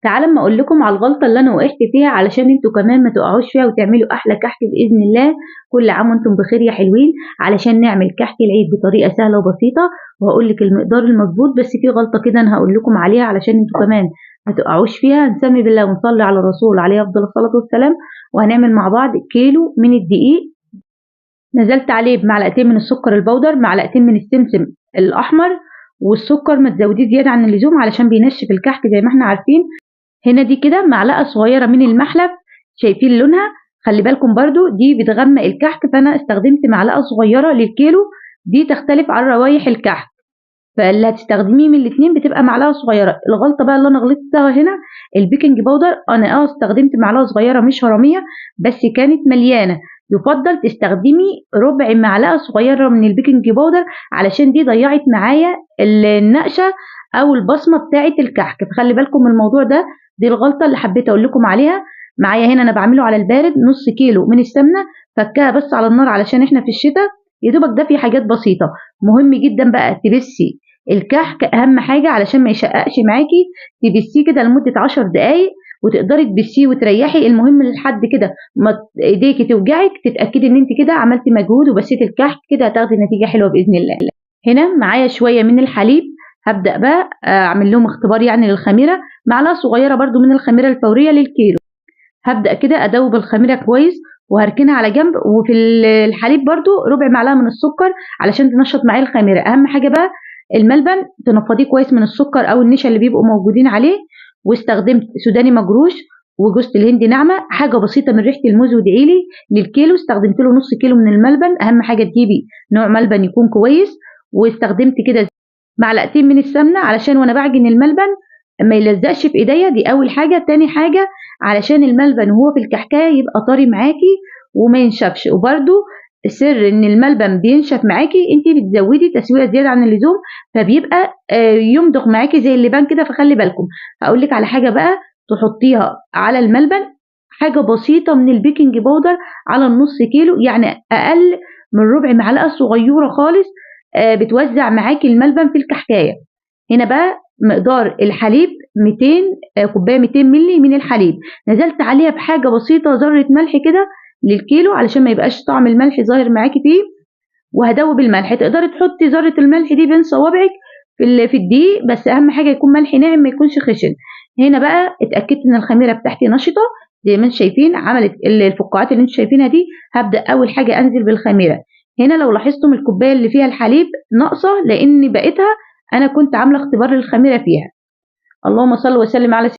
تعالى اما اقول لكم على الغلطه اللي انا وقعت فيها علشان انتوا كمان ما تقعوش فيها وتعملوا احلى كحك باذن الله. كل عام وانتم بخير يا حلوين. علشان نعمل كحك العيد بطريقه سهله وبسيطه، وهقول لك المقدار المظبوط، بس في غلطه كده انا هقول لكم عليها علشان انتوا كمان ما تقعوش فيها. نسمي بالله ونصلي على الرسول عليه افضل الصلاه والسلام. وهنعمل مع بعض كيلو من الدقيق، نزلت عليه بمعلقتين من السكر البودر، معلقتين من السمسم الاحمر، والسكر ما تزوديه زياده عن اللزوم علشان بينشف الكحك زي ما احنا عارفين. هنا دي كده معلقه صغيره من المحلب، شايفين لونها؟ خلي بالكم برضو دي بتغمق الكحك، فانا استخدمت معلقه صغيره للكيلو، دي تختلف عن روايح الكحك، فاللي هتستخدميه من الاتنين بتبقى معلقه صغيره. الغلطه بقى اللي انا غلطتها هنا البيكنج باودر، انا استخدمت معلقه صغيره مش هرميه بس كانت مليانه. يفضل تستخدمي ربع معلقه صغيره من البيكنج باودر علشان دي ضيعت معايا النقشه او البصمه بتاعه الكحك، فخلي بالكم من الموضوع ده. دي الغلطه اللي حبيت اقول لكم عليها. معايا هنا انا بعمله على البارد نص كيلو من السمنه، فكها بس على النار علشان احنا في الشتاء يا دوبك، ده في حاجات بسيطه. مهم جدا بقى تبسي الكحك، اهم حاجه علشان ما يشققش معاكي، تبسيه كده لمده 10 دقائق وتقدري تبسيه وتريحي. المهم لحد كده ما ايديكي توجعك تتاكدي ان انت كده عملتي مجهود وبسيتي الكحك، كده هتاخدي نتيجه حلوه باذن الله. هنا معايا شويه من الحليب، هبدا بقى اعمل لهم اختبار يعني للخميره، معلقه صغيره برده من الخميره الفوريه للكيلو. هبدا كده ادوب الخميره كويس وهركنها على جنب، وفي الحليب برده ربع معلقه من السكر علشان تنشط معايا الخميره. اهم حاجه بقى الملبن تنفضيه كويس من السكر او النشا اللي بيبقوا موجودين عليه. واستخدمت سوداني مجروش وجوز الهند ناعمه، حاجه بسيطه من ريحه الموز وادعيلي. للكيلو استخدمت له نص كيلو من الملبن، اهم حاجه تجيبي نوع ملبن يكون كويس. واستخدمت كده معلقتين من السمنه علشان وانا بعجن الملبن ما يلزقش في ايديا، دي اول حاجه. تاني حاجه علشان الملبن وهو في الكحكايه يبقى طري معاكي وما ينشفش. وبرده سر ان الملبن بينشف معاكي، انت بتزودي تسويه زياده عن اللزوم فبيبقى يمضغ معاكي زي اللبان كده، فخلي بالكم. هقول لك على حاجه بقى تحطيها على الملبن، حاجه بسيطه من البيكنج باودر على النص كيلو، يعني اقل من ربع معلقه صغيره خالص، بتوزع معاكي الملبن في الكحكايه. هنا بقى مقدار الحليب 200 كوبايه، 200 مللي من الحليب، نزلت عليها بحاجه بسيطه ذره ملح كده للكيلو علشان ما يبقاش طعم الملح ظاهر معاكي فيه. وهدوب الملح، تقدري تحطي ذره الملح دي بين صوابعك في الدقيق، بس اهم حاجه يكون ملح ناعم ما يكونش خشن. هنا بقى اتاكدت ان الخميره بتاعتي نشطه زي ما انتم شايفين، عملت الفقاعات اللي انتم شايفينها دي. هبدا اول حاجه انزل بالخميره. هنا لو لاحظتم الكوبايه اللي فيها الحليب ناقصه لان بقيتها انا كنت عامله اختبار للخميره فيها. اللهم صل وسلم على